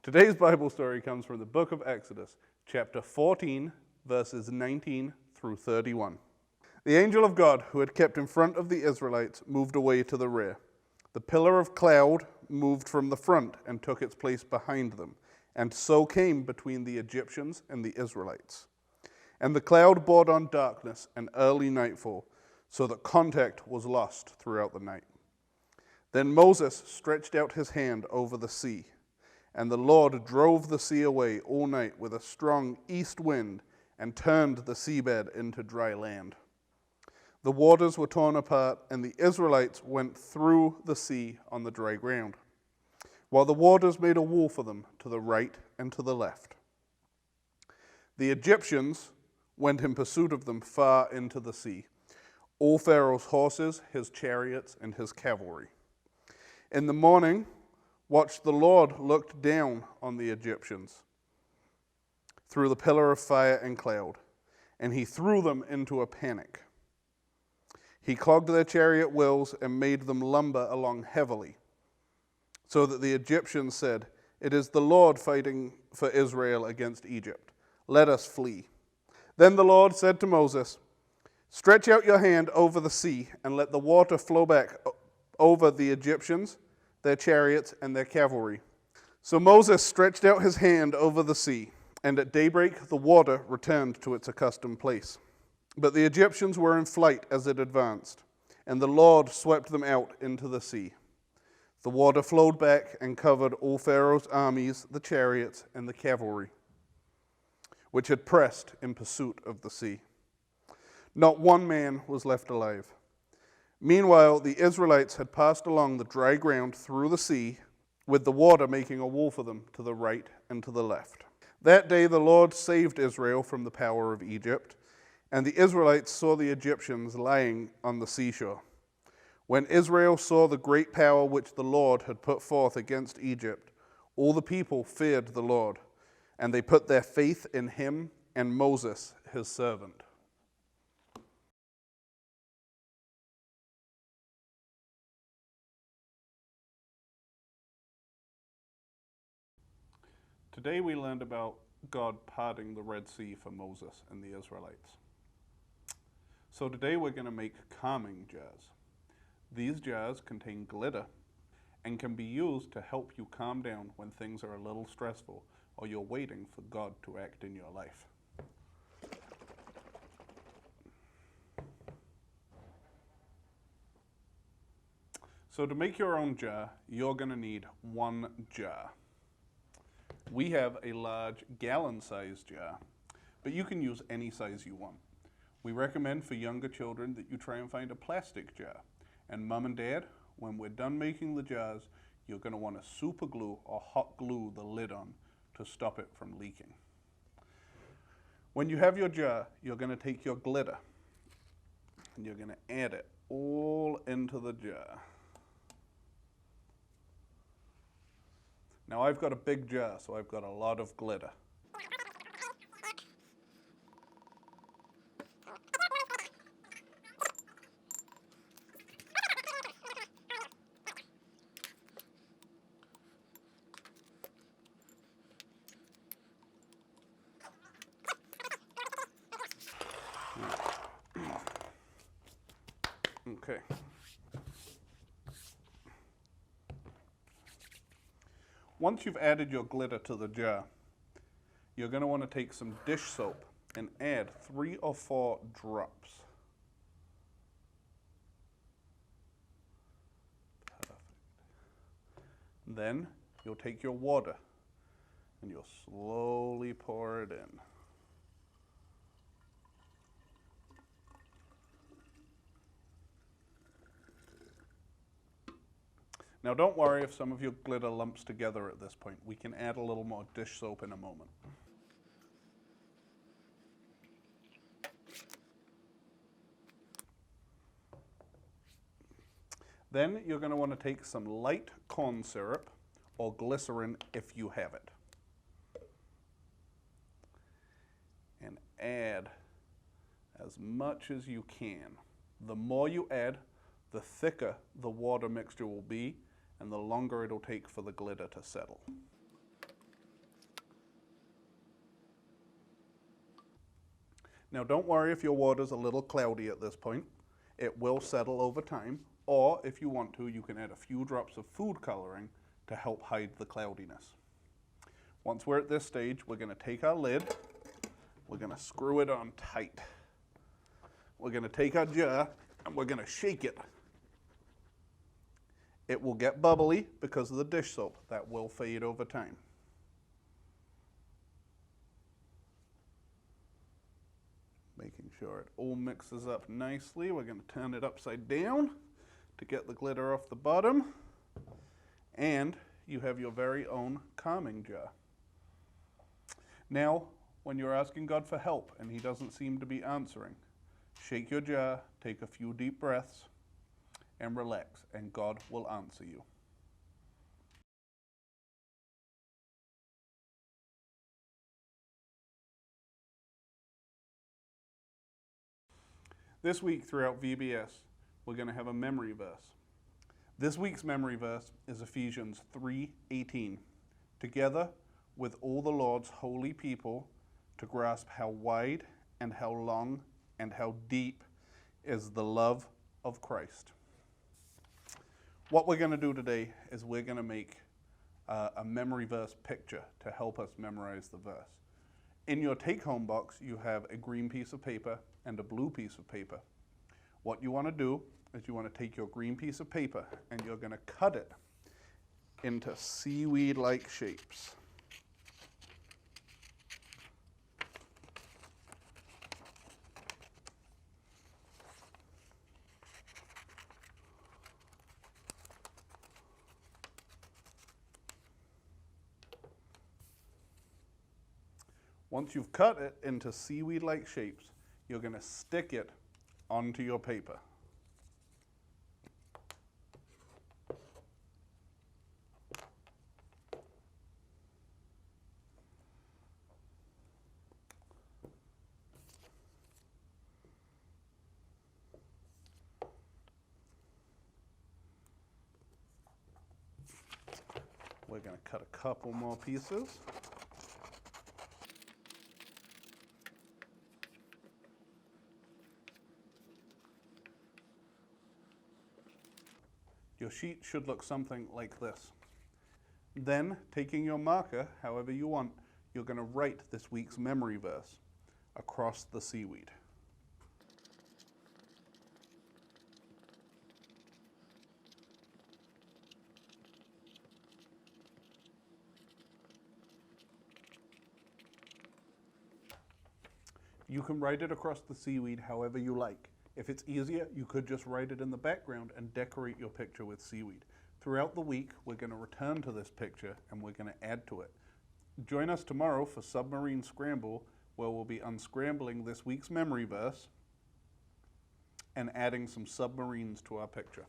Today's Bible story comes from the book of Exodus, chapter 14, verses 19 through 31. The angel of God who had kept in front of the Israelites moved away to the rear. The pillar of cloud moved from the front and took its place behind them, and so came between the Egyptians and the Israelites. And the cloud brought on darkness and early nightfall, so that contact was lost throughout the night. Then Moses stretched out his hand over the sea, and the Lord drove the sea away all night with a strong east wind and turned the seabed into dry land. The waters were torn apart, and the Israelites went through the sea on the dry ground, while the waters made a wall for them to the right and to the left. The Egyptians went in pursuit of them far into the sea, all Pharaoh's horses, his chariots, and his cavalry. In the morning, the Lord looked down on the Egyptians through the pillar of fire and cloud, and he threw them into a panic. He clogged their chariot wheels and made them lumber along heavily, so that the Egyptians said, "It is the Lord fighting for Israel against Egypt. Let us flee." Then the Lord said to Moses, "Stretch out your hand over the sea and let the water flow back over the Egyptians, their chariots, and their cavalry." So Moses stretched out his hand over the sea, and at daybreak the water returned to its accustomed place. But the Egyptians were in flight as it advanced, and the Lord swept them out into the sea. The water flowed back and covered all Pharaoh's armies, the chariots, and the cavalry, which had pressed in pursuit of the sea. Not one man was left alive. Meanwhile, the Israelites had passed along the dry ground through the sea, with the water making a wall for them to the right and to the left. That day the Lord saved Israel from the power of Egypt, and the Israelites saw the Egyptians lying on the seashore. When Israel saw the great power which the Lord had put forth against Egypt, all the people feared the Lord, and they put their faith in him and Moses, his servant. Today we learned about God parting the Red Sea for Moses and the Israelites. So today we're going to make calming jars. These jars contain glitter and can be used to help you calm down when things are a little stressful or you're waiting for God to act in your life. So to make your own jar, you're going to need one jar. We have a large gallon-sized jar, but you can use any size you want. We recommend for younger children that you try and find a plastic jar. And Mom and Dad, when we're done making the jars, you're going to want to super glue or hot glue the lid on to stop it from leaking. When you have your jar, you're going to take your glitter and you're going to add it all into the jar. Now I've got a big jar, so I've got a lot of glitter. Okay. Once you've added your glitter to the jar, you're going to want to take some dish soap and add 3 or 4 drops. Perfect. Then you'll take your water and you'll slowly pour it in. Now don't worry if some of your glitter lumps together at this point. We can add a little more dish soap in a moment. Then you're going to want to take some light corn syrup or glycerin if you have it, and add as much as you can. The more you add, the thicker the water mixture will be, and the longer it'll take for the glitter to settle. Now don't worry if your water's a little cloudy at this point. It will settle over time, or if you want to, you can add a few drops of food coloring to help hide the cloudiness. Once we're at this stage, we're going to take our lid, we're going to screw it on tight. We're going to take our jar and we're going to shake it. It will get bubbly because of the dish soap. That will fade over time. Making sure it all mixes up nicely. We're going to turn it upside down to get the glitter off the bottom. And you have your very own calming jar. Now, when you're asking God for help and He doesn't seem to be answering, shake your jar, take a few deep breaths, and relax, and God will answer you. This week throughout VBS, we're going to have a memory verse. This week's memory verse is Ephesians 3:18. Together with all the Lord's holy people, to grasp how wide and how long and how deep is the love of Christ. What we're going to do today is we're going to make a memory verse picture to help us memorize the verse. In your take-home box, you have a green piece of paper and a blue piece of paper. What you want to do is you want to take your green piece of paper and you're going to cut it into seaweed-like shapes. Once you've cut it into seaweed-like shapes, you're going to stick it onto your paper. We're going to cut a couple more pieces. Your sheet should look something like this. Then, taking your marker, however you want, you're going to write this week's memory verse across the seaweed. You can write it across the seaweed however you like. If it's easier, you could just write it in the background and decorate your picture with seaweed. Throughout the week, we're going to return to this picture and we're going to add to it. Join us tomorrow for Submarine Scramble, where we'll be unscrambling this week's memory verse and adding some submarines to our picture.